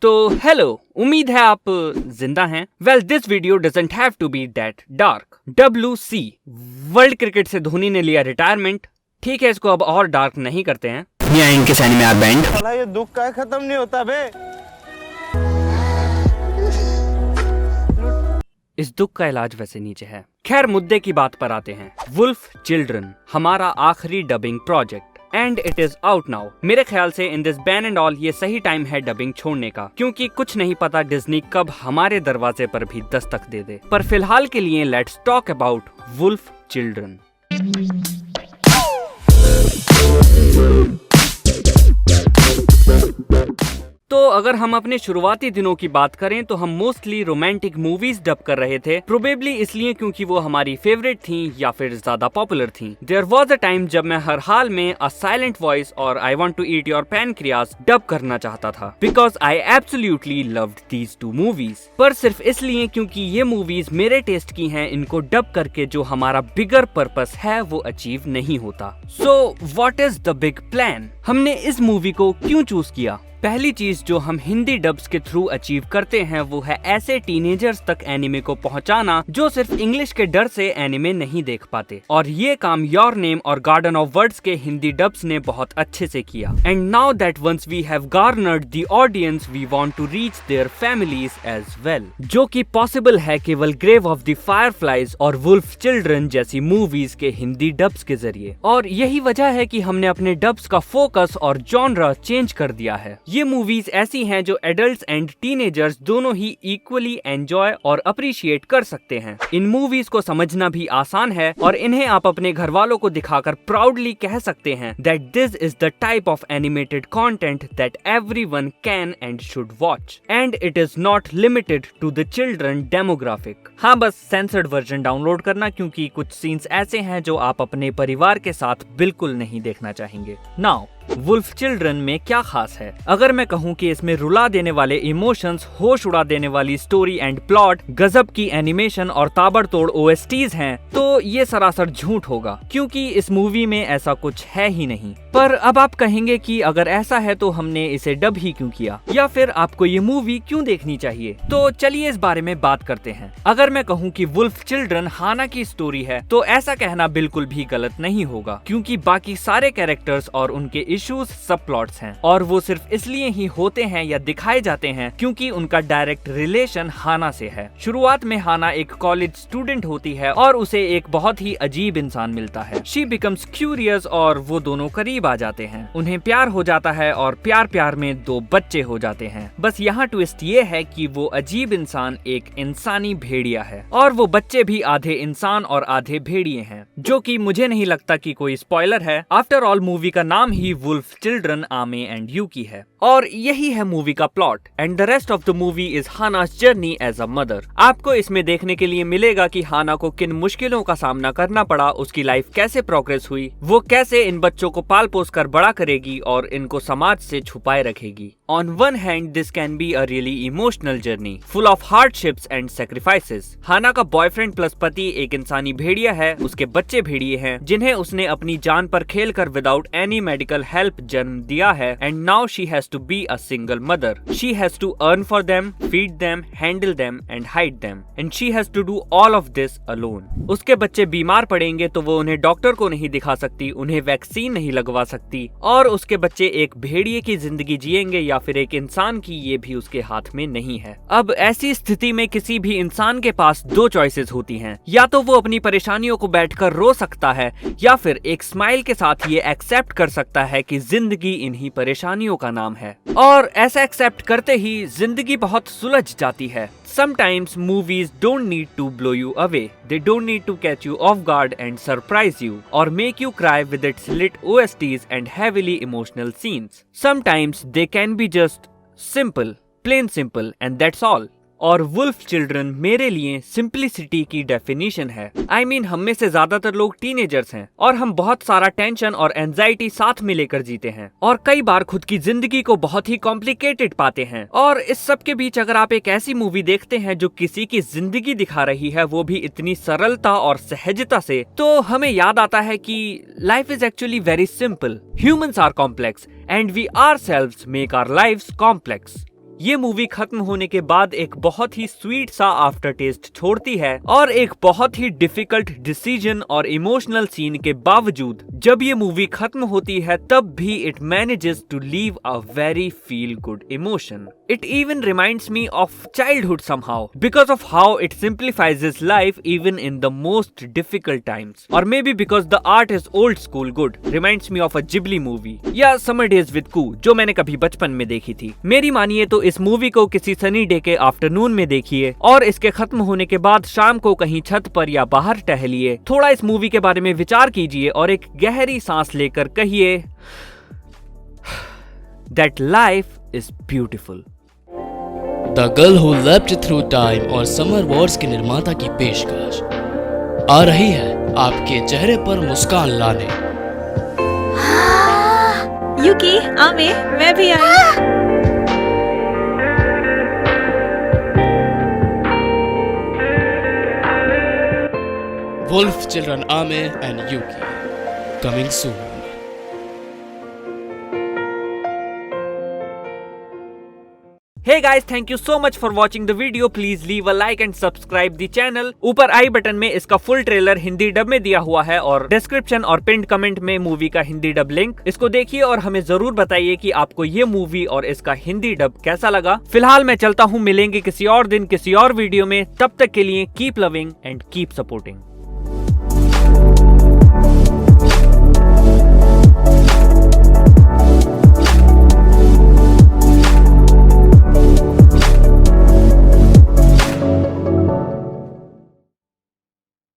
तो हेलो, उम्मीद है आप जिंदा हैं। Well, this video doesn't have to be that dark. WC world cricket से धोनी ने लिया रिटायरमेंट। ठीक है, इसको अब और डार्क नहीं करते हैं। इनके सैनी में आप बैंड। साला ये दुख का खत्म नहीं होता बे। इस दुख का इलाज वैसे नीचे है। खैर, मुद्दे की बात पर आते हैं। वुल्फ चिल्ड्रन हमारा आखिरी dubbing project and it is out now. मेरे ख्याल से in this ban and all ये सही टाइम है डबिंग छोड़ने का, क्योंकि कुछ नहीं पता डिज्नी कब हमारे दरवाजे पर भी दस्तक दे दे। पर फिलहाल के लिए let's talk about Wolf Children. तो अगर हम अपने शुरुआती दिनों की बात करें तो हम मोस्टली रोमांटिक मूवीज डब कर रहे थे, प्रोबेबली इसलिए क्योंकि वो हमारी फेवरेट थीं या फिर ज्यादा पॉपुलर थीं। देयर वाज अ टाइम जब मैं हर हाल में अ साइलेंट वॉइस और I Want to Eat Your Pancreas dub करना चाहता था, because I absolutely loved these two movies. पर सिर्फ इसलिए क्योंकि ये मूवीज मेरे टेस्ट की हैं, इनको डब करके जो हमारा बिगर पर्पस है वो अचीव नहीं होता। So what is the big plan? हमने इस मूवी को क्यों चूज किया? पहली चीज जो हम हिंदी डब्स के थ्रू अचीव करते हैं वो है ऐसे टीनेजर्स तक एनिमे को पहुंचाना जो सिर्फ इंग्लिश के डर से एनिमे नहीं देख पाते, और ये काम योर नेम और गार्डन ऑफ वर्ड्स के हिंदी डब्स ने बहुत अच्छे से किया। And now that once we have garnered the audience, we want to reach their families as well, जो कि पॉसिबल है केवल ग्रेव ऑफ द फायरफ्लाइज और वुल्फ चिल्ड्रन जैसी मूवीज के हिंदी डब्स के जरिए। और यही वजह है कि हमने अपने डब्स का फोकस और जॉनरा चेंज कर दिया है। ये मूवीज ऐसी हैं जो एडल्ट्स एंड टीनेजर्स दोनों ही इक्वली एंजॉय और अप्रिशिएट कर सकते हैं। इन मूवीज को समझना भी आसान है और इन्हें आप अपने घर वालों को दिखाकर प्राउडली कह सकते हैं that this is the type of animated content that everyone can and should watch, and it is not limited to the children demographic. हाँ, बस सेंसर्ड वर्जन डाउनलोड करना, क्योंकि कुछ सीन्स ऐसे हैं जो आप अपने परिवार के साथ बिल्कुल नहीं देखना चाहेंगे। नाउ वुल्फ चिल्ड्रन में क्या खास है? अगर मैं कहूँ कि इसमें रुला देने वाले इमोशंस, होश उड़ा देने वाली स्टोरी एंड प्लॉट, गजब की एनिमेशन और ताबड़तोड़ OSTs हैं, तो ये सरासर झूठ होगा, क्योंकि इस मूवी में ऐसा कुछ है ही नहीं। पर अब आप कहेंगे कि अगर ऐसा है तो हमने इसे डब ही क्यों किया, या फिर आपको ये मूवी क्यों देखनी चाहिए? तो चलिए इस बारे में बात करते हैं। अगर मैं कहूँ कि वुल्फ चिल्ड्रन हाना की स्टोरी है, तो ऐसा कहना बिल्कुल भी गलत नहीं होगा, क्योंकि बाकी सारे कैरेक्टर्स और उनके इश्यूज सब प्लॉट्स हैं, और वो सिर्फ इसलिए ही होते हैं या दिखाए जाते हैं क्योंकि उनका डायरेक्ट रिलेशन हाना से है। शुरुआत में हाना एक कॉलेज स्टूडेंट होती है और उसे एक बहुत ही अजीब इंसान मिलता है। शी बिकम्स क्यूरियस और वो दोनों करीब आ जाते हैं। उन्हें प्यार हो जाता है और प्यार प्यार में 2 बच्चे हो जाते हैं। बस यहाँ ट्विस्ट ये है कि वो अजीब इंसान एक इंसानी भेड़िया है, और वो बच्चे भी आधे इंसान और आधे भेड़िए हैं, जो कि मुझे नहीं लगता कि कोई स्पॉइलर है। आफ्टर ऑल मूवी का नाम ही wolf children Ame and Yuki है, और यही है मूवी का plot. And the rest of the movie is Hana's journey as a mother. आपको इसमें देखने के लिए मिलेगा कि हाना को किन मुश्किलों का सामना करना पड़ा, उसकी लाइफ कैसे प्रोग्रेस हुई, वो कैसे इन बच्चों को पाल पोस कर बड़ा करेगी और इनको समाज से छुपाए रखेगी। On one hand this can be a really emotional journey full of hardships and sacrifices. Hana का बॉयफ्रेंड प्लस पति एक इंसानी भेड़िया है, उसके बच्चे भेड़िए हैं जिन्हें उसने अपनी जान पर खेल कर विदाउट एनी मेडिकल हेल्प जन्म दिया है, and now she has to be a single mother. She has to earn for them, feed them, handle them and hide them. And she has to do all of this alone. उसके बच्चे बीमार पड़ेंगे तो वो उन्हें doctor को नहीं दिखा सकती, उन्हें वैक्सीन नहीं लगवा सकती, और उसके बच्चे एक भेड़िए की जिंदगी जिएंगे या फिर एक इंसान की, ये भी उसके हाथ में नहीं है। अब ऐसी स्थिति में किसी भी इंसान के पास 2 चॉइसेस होती हैं, या तो वो अपनी परेशानियों को बैठकर रो सकता है, या फिर एक स्माइल के साथ ये एक्सेप्ट कर सकता है कि जिंदगी इन्हीं परेशानियों का नाम है। और ऐसा एक्सेप्ट करते ही जिंदगी बहुत सुलझ जाती है। Sometimes movies don't need to blow you away. They don't need to catch you off guard and surprise you, or make you cry with its lit OSTs and heavily emotional scenes. Sometimes they can be just simple, plain simple, and that's all. और wolf children मेरे लिए simplicity की definition है। I mean, हम में से ज्यादातर लोग टीनेजर्स हैं और हम बहुत सारा टेंशन और एंजाइटी साथ में लेकर जीते हैं और कई बार खुद की जिंदगी को बहुत ही कॉम्प्लिकेटेड पाते हैं। और इस सब के बीच अगर आप एक ऐसी मूवी देखते हैं जो किसी की जिंदगी दिखा रही है, वो भी इतनी सरलता और सहजता से, तो हमें याद आता है कि life is actually very simple. Humans are complex and we ourselves make our lives complex. ये मूवी खत्म होने के बाद एक बहुत ही स्वीट सा आफ्टर टेस्ट छोड़ती है और एक बहुत ही डिफिकल्ट डिसीजन और इमोशनल सीन के बावजूद जब ये मूवी खत्म होती है तब भी it manages to leave a very feel good emotion. It even reminds me of childhood somehow because of how it simplifies his life even in the most difficult times, और maybe because the art is old school good, reminds me of a Ghibli movie या summer days with Coo जो मैंने कभी बचपन में देखी थी। मेरी मानिए तो इस मूवी को किसी सनी डे के आफ्टरनून में देखिए और इसके खत्म होने के बाद शाम को कहीं छत पर या बाहर टहलिए, थोड़ा इस मूवी के बारे में विचार कीजिए और एक गहरी सांस लेकर कहिए that life is beautiful. The girl who left through time और समर वॉर्स के निर्माता की पेशकश आ रही है आपके चेहरे पर मुस्कान लाने। यूकी, आमे, मैं भी आई। Wolf Children Ame and Yuki coming soon. Hey guys, thank you so much for watching the video. Please leave a like and subscribe the channel. ऊपर आई बटन में इसका फुल ट्रेलर हिंदी डब में दिया हुआ है और डिस्क्रिप्शन और पिंड कमेंट में मूवी का हिंदी डब लिंक, इसको देखिए और हमें जरूर बताइए कि आपको ये मूवी और इसका हिंदी डब कैसा लगा। फिलहाल मैं चलता हूँ, मिलेंगे किसी और दिन किसी और वीडियो में, तब तक के लिए keep loving and keep supporting.